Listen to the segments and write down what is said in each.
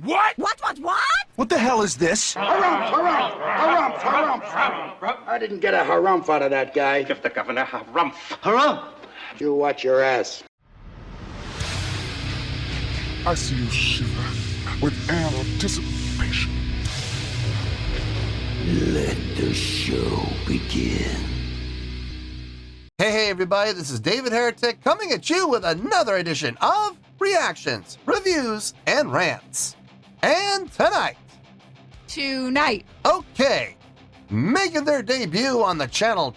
What? What? What the hell is this? Harumph. I didn't get a harumph out of that guy. Give the governor harumph. Harumph! You watch your ass. I see you shiver with anticipation. Let the show begin. Hey everybody, this is David Heretic coming at you with another edition of Reactions, Reviews, and Rants. And tonight, okay, making their debut on the channel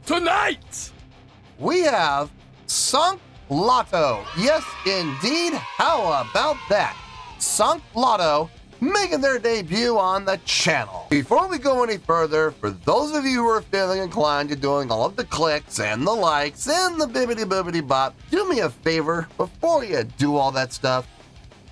tonight, we have Sunk Loto. Yes, indeed. How about that? Sunk Loto making their debut on the channel. Before we go any further, for those of you who are feeling inclined to doing all of the clicks and the likes and the bibbity-bobbity bop, do me a favor before you do all that stuff.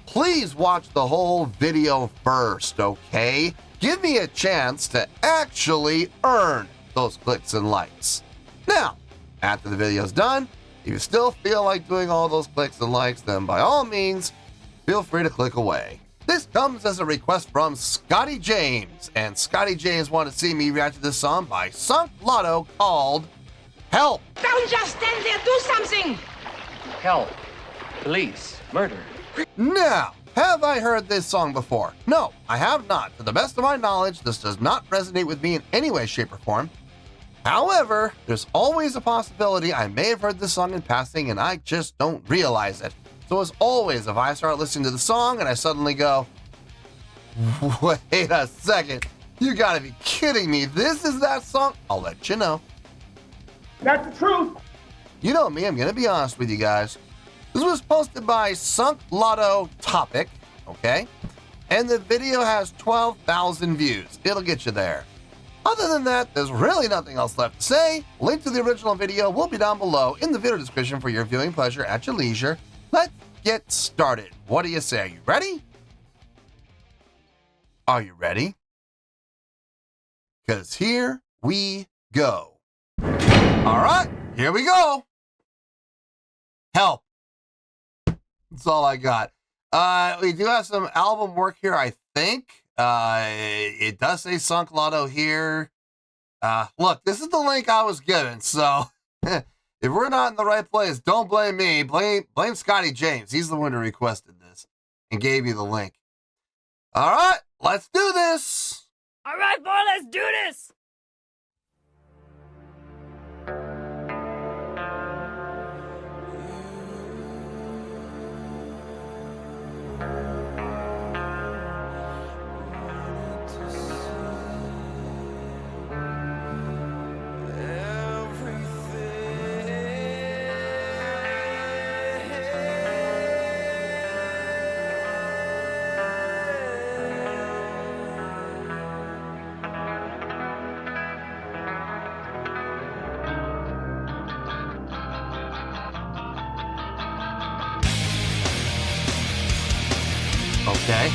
Please watch the whole video first, okay? Give me a chance to actually earn those clicks and likes. Now, after the video's done, if you still feel like doing all those clicks and likes, then by all means, feel free to click away. This comes as a request from Scotty James, and Scotty James wanted to see me react to this song by Sunk Loto called Help. Don't just stand there, do something! Help. Police. Murder. Now, have I heard this song before? No, I have not. To the best of my knowledge, this does not resonate with me in any way, shape, or form. However, there's always a possibility I may have heard this song in passing and I just don't realize it. So as always, if I start listening to the song and I suddenly go, wait a second, you gotta be kidding me, this is that song? I'll let you know. That's the truth. You know me, I'm gonna be honest with you guys. This was posted by Sunk Loto Topic, okay? And the video has 12,000 views. It'll get you there. Other than that, there's really nothing else left to say. Link to the original video will be down below in the video description for your viewing pleasure at your leisure. Let's get started. What do you say? Are you ready? Are you ready? Because here we go. All right, here we go. Help. That's all I got. We do have some album work here, I think. It does say Sunk Loto here. Look, this is the link I was given, so if we're not in the right place, don't blame me. Blame Scotty James. He's the one who requested this and gave you the link. All right, let's do this. All right, boy, let's do this! Okay.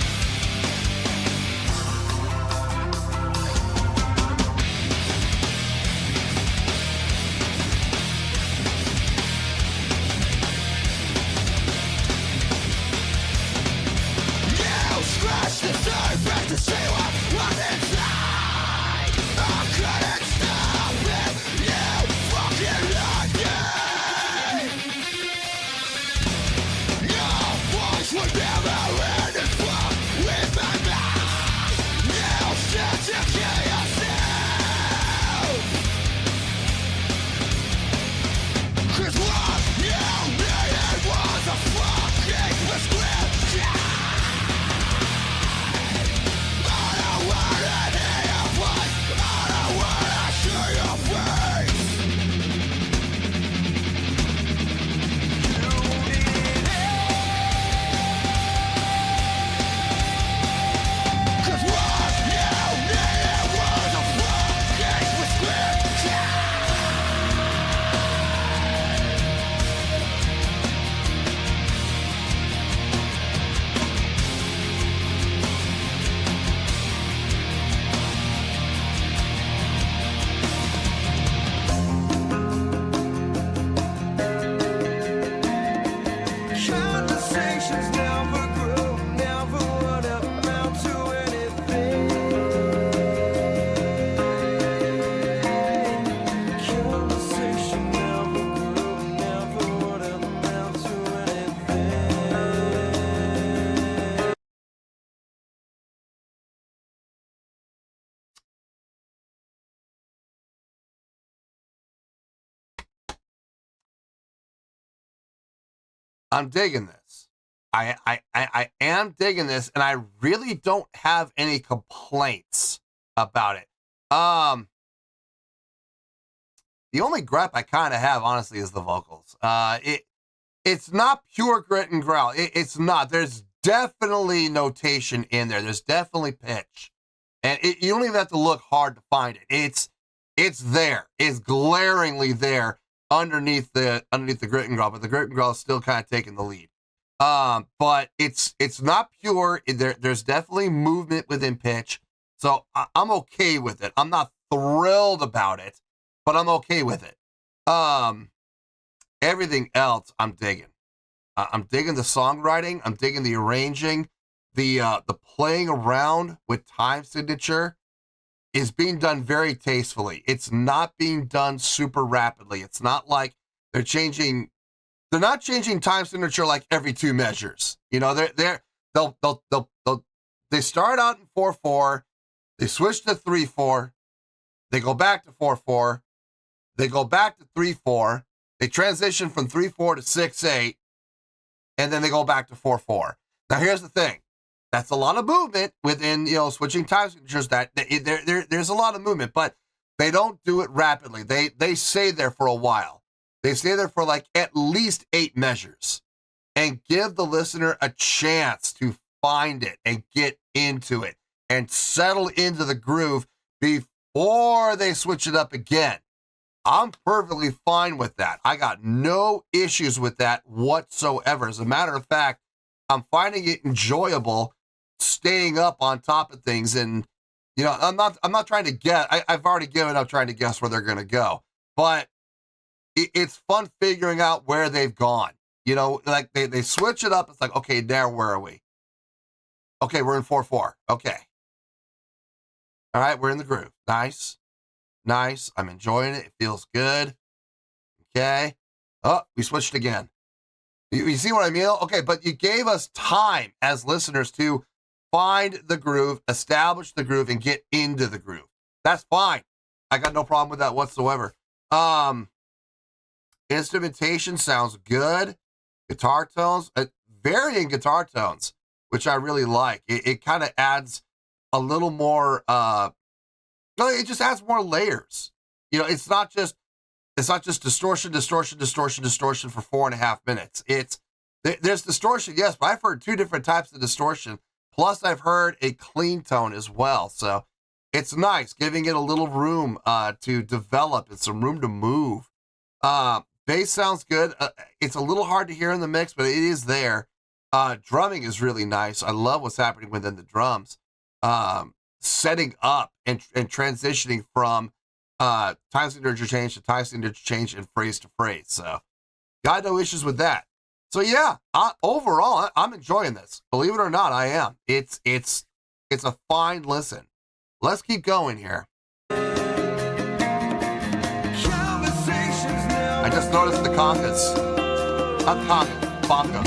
I'm digging this. I am digging this, and I really don't have any complaints about it. The only gripe I kind of have, honestly, is the vocals. It's not pure grit and growl. It's not. There's definitely notation in there. There's definitely pitch, and you don't even have to look hard to find it. It's there. It's glaringly there underneath the grit and growl, but the grit and growl is still kind of taking the lead. But it's not pure. There's definitely movement within pitch, so I'm okay with it. I'm not thrilled about it, but I'm okay with it. Everything else I'm digging. I'm digging the songwriting. I'm digging the arranging. The playing around with time signature is being done very tastefully. It's not being done super rapidly. It's not like they're not changing time signature like every 2 measures. You know, they start out in 4/4, they switch to 3/4, they go back to 4/4, they go back to 3/4, they transition from 3/4 to 6/8, and then they go back to 4/4. Now here's the thing. That's a lot of movement within, switching time signatures. There's a lot of movement, but they don't do it rapidly. They stay there for a while. They stay there for like at least 8 measures and give the listener a chance to find it and get into it and settle into the groove before they switch it up again. I'm perfectly fine with that. I got no issues with that whatsoever. As a matter of fact, I'm finding it enjoyable staying up on top of things. And, I'm not trying to guess. I've already given up trying to guess where they're going to go, but it's fun figuring out where they've gone. Like they switch it up. It's like, okay, now where are we? Okay, we're in 4/4. Okay. All right, we're in the groove. Nice. I'm enjoying it. It feels good. Okay. Oh, we switched again. You see what I mean? Okay, but you gave us time as listeners to find the groove, establish the groove, and get into the groove. That's fine. I got no problem with that whatsoever. Instrumentation sounds good. Guitar tones, varying guitar tones, which I really like. It kind of adds a little more, it just adds more layers. It's not just distortion for 4.5 minutes. There's distortion, yes, but I've heard 2 different types of distortion. Plus I've heard a clean tone as well. So it's nice, giving it a little room to develop and some room to move. Bass sounds good. It's a little hard to hear in the mix, but it is there. Drumming is really nice. I love what's happening within the drums. Setting up and transitioning from time signature change to time signature change and phrase to phrase. So got no issues with that. So yeah, overall, I'm enjoying this. Believe it or not, I am. It's a fine listen. Let's keep going here. I just noticed the congas. Not congas, bongos.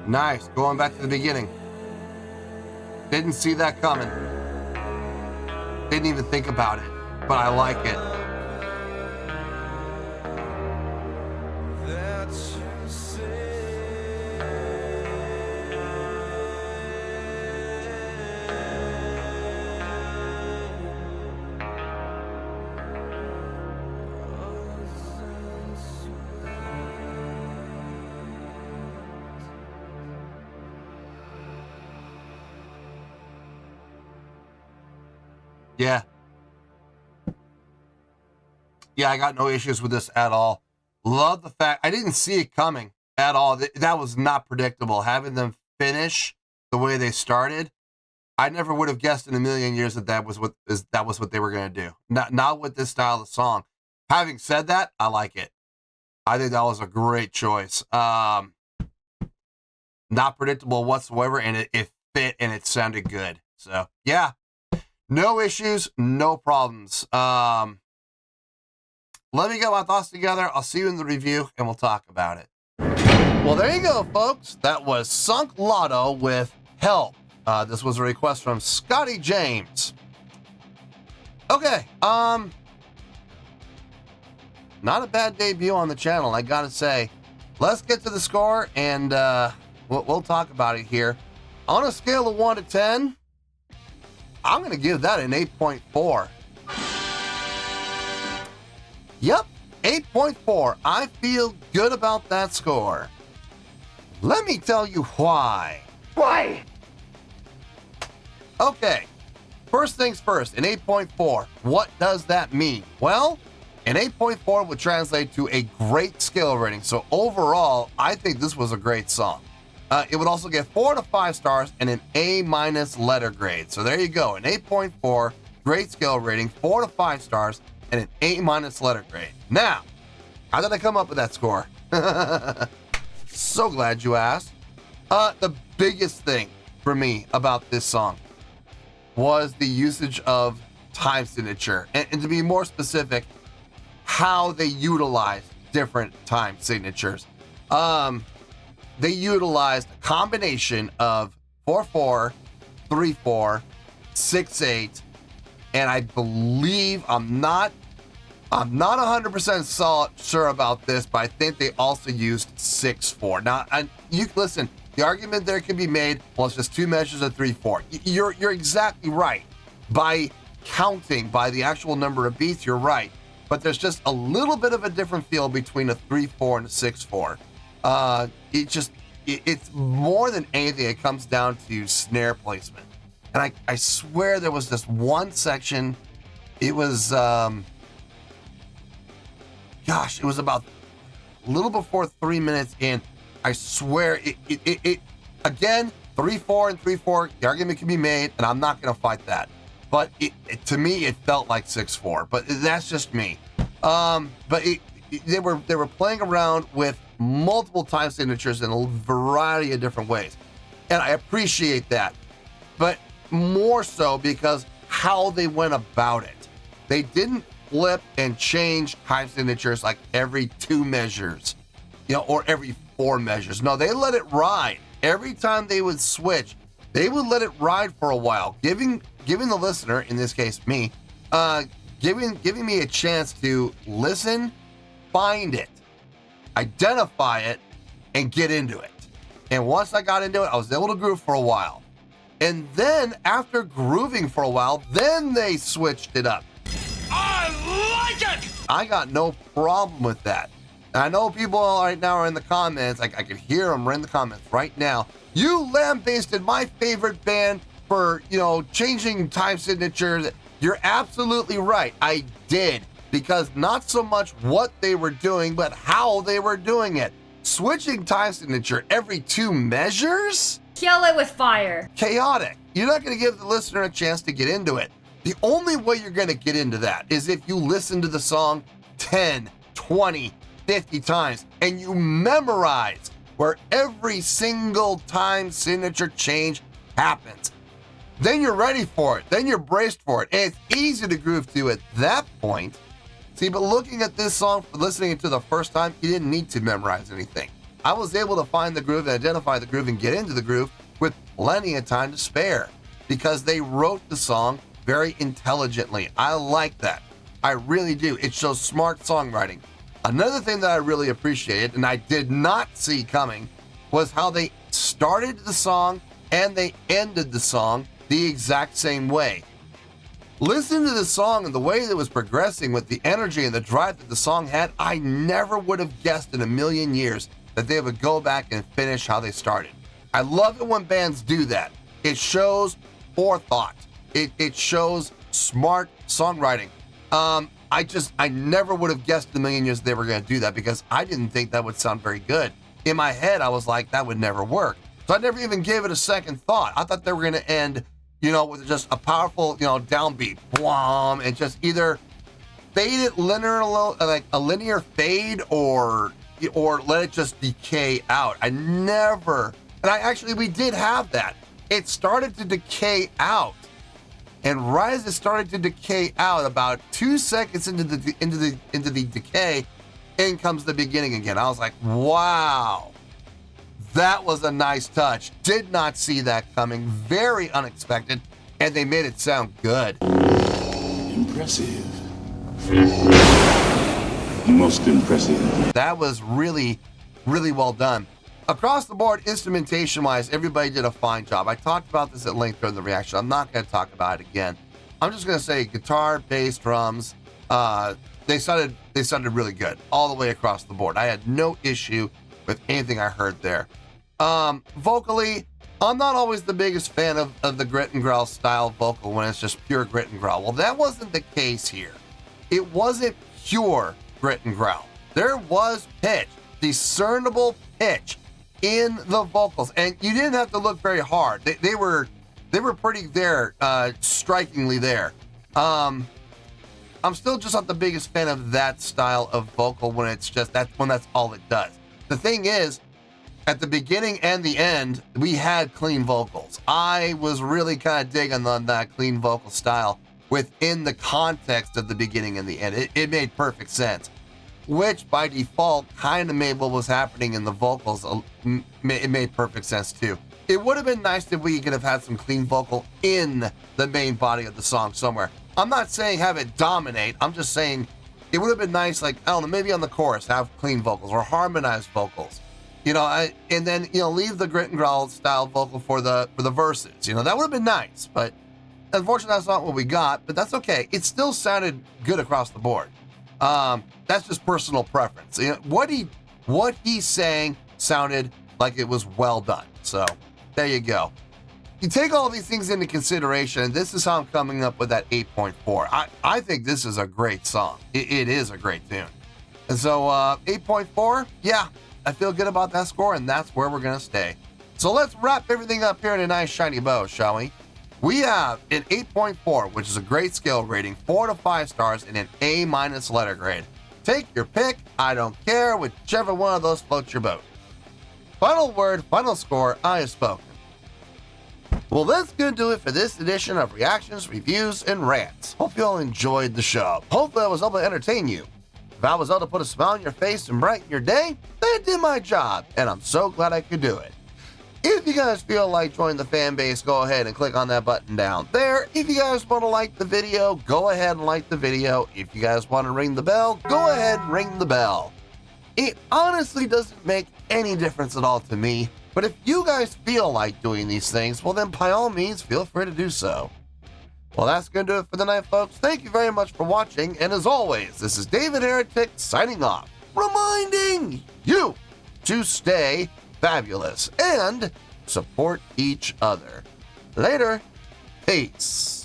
Nice. Going back to the beginning. Didn't see that coming. Didn't even think about it, but I like it. Yeah, I got no issues with this at all. Love the fact I didn't see it coming. at all. That was not predictable. Having them finish the way they started, I never would have guessed in a million years that was what they were going to do. Not with this style of song. Having said that, I like it. I think that was a great choice. Not predictable whatsoever, and it fit and it sounded good. So yeah, no issues, no problems. Let me get my thoughts together. I'll see you in the review, and we'll talk about it. Well, there you go, folks. That was Sunk Loto with Help. This was a request from Scotty James. Okay, not a bad debut on the channel, I gotta say. Let's get to the score, and we'll talk about it here. On a scale of 1 to 10, I'm gonna give that an 8.4. Yep, 8.4. I feel good about that score. Let me tell you why. Why? Okay, first things first, an 8.4. What does that mean? Well, an 8.4 would translate to a great skill rating. So overall, I think this was a great song. It would also get 4 to 5 stars and an A- letter grade. So there you go, an 8.4, great skill rating, 4 to 5 stars, and an A- letter grade. Now, how did I come up with that score? So glad you asked. The biggest thing for me about this song was the usage of time signature. And to be more specific, how they utilized different time signatures. They utilized a combination of 4/4, 3/4, 6/8, and I believe I'm not 100% sure about this, but I think they also used 6/4. Now, you listen. The argument there can be made, well, it's just 2 measures of 3/4. You're exactly right. By counting by the actual number of beats, you're right. But there's just a little bit of a different feel between a 3/4 and a 6/4. It's more than anything, it comes down to snare placement. And I swear there was this one section, it was, it was about a little before 3 minutes in. I swear it again, 3/4 and 3/4, the argument can be made, and I'm not going to fight that. But to me, it felt like 6/4, but that's just me. But they were playing around with multiple time signatures in a variety of different ways. And I appreciate that, but more so because how they went about it. They didn't flip and change time signatures like every 2 measures, or every 4 measures. No, they let it ride. Every time they would switch, they would let it ride for a while, giving the listener, in this case me, giving me a chance to listen, find it, identify it, and get into it. And once I got into it, I was able to groove for a while. And then after grooving for a while, then they switched it up. I like it! I got no problem with that. And I know people right now are in the comments, I can hear them in the comments right now. You lambasted my favorite band for, changing time signatures. You're absolutely right. I did. Because not so much what they were doing, but how they were doing it. Switching time signature every 2 measures? Kill it with fire. Chaotic. You're not going to give the listener a chance to get into it. The only way you're going to get into that is if you listen to the song 10, 20, 50 times and you memorize where every single time signature change happens. Then you're ready for it. Then you're braced for it. And it's easy to groove to at that point. See, but looking at this song, listening to the first time, you didn't need to memorize anything. I was able to find the groove and identify the groove and get into the groove with plenty of time to spare because they wrote the song very intelligently. I like that. I really do. It shows smart songwriting. Another thing that I really appreciated, and I did not see coming, was how they started the song and they ended the song the exact same way. Listen to the song and the way that it was progressing with the energy and the drive that the song had. I never would have guessed in a million years that they would go back and finish how they started. I love it when bands do that. It shows forethought. It shows smart songwriting. I never would have guessed in a million years they were going to do that because I didn't think that would sound very good. in my head, I was like, that would never work. So I never even gave it a second thought. I thought they were going to end, with just a powerful, downbeat, blam, and just either fade it linear, like a linear fade, or let it just decay out. We did have that. It started to decay out, and right as it started to decay out, about 2 seconds into the decay, in comes the beginning again. I was like, wow. That was a nice touch. Did not see that coming. Very unexpected. And they made it sound good. Impressive. Most impressive. That was really, really well done. Across the board, instrumentation-wise, everybody did a fine job. I talked about this at length during the reaction. I'm not going to talk about it again. I'm just going to say guitar, bass, drums, they sounded really good all the way across the board. I had no issue with anything I heard there. Vocally, I'm not always the biggest fan of the grit and growl style vocal when it's just pure grit and growl. Well, that wasn't the case here. It wasn't pure grit and growl. There was pitch, discernible pitch in the vocals, and you didn't have to look very hard. They were pretty there, strikingly there. I'm still just not the biggest fan of that style of vocal when that's all it does. The thing is, at the beginning and the end, we had clean vocals. I was really kind of digging on that clean vocal style within the context of the beginning and the end. It made perfect sense, which by default kind of made what was happening in the vocals. It made perfect sense too. It would have been nice if we could have had some clean vocal in the main body of the song somewhere. I'm not saying have it dominate. I'm just saying it would have been nice, like, I don't know, maybe on the chorus, have clean vocals or harmonized vocals. And then leave the grit and growl style vocal for the verses. That would have been nice, but unfortunately that's not what we got, but that's okay. It still sounded good across the board. That's just personal preference. What he's saying sounded like it was well done. So there you go. You take all these things into consideration, and this is how I'm coming up with that 8.4. I think this is a great song. It is a great tune. And so 8.4, yeah, I feel good about that score, and that's where we're going to stay. So let's wrap everything up here in a nice shiny bow, shall we? We have an 8.4, which is a great scale rating, 4 to 5 stars, and an A- letter grade. Take your pick. I don't care. Whichever one of those floats your boat. Final word, final score, I have spoken. Well, that's going to do it for this edition of Reactions, Reviews, and Rants. Hope you all enjoyed the show. Hopefully I was able to entertain you. If I was able to put a smile on your face and brighten your day, then I did my job, and I'm so glad I could do it. If you guys feel like joining the fan base, go ahead and click on that button down there. If you guys want to like the video, go ahead and like the video. If you guys want to ring the bell, go ahead and ring the bell. It honestly doesn't make any difference at all to me, but if you guys feel like doing these things, well then by all means, feel free to do so. Well, that's going to do it for the night, folks. Thank you very much for watching, and as always, this is David Heretic signing off, reminding you to stay fabulous and support each other. Later. Peace.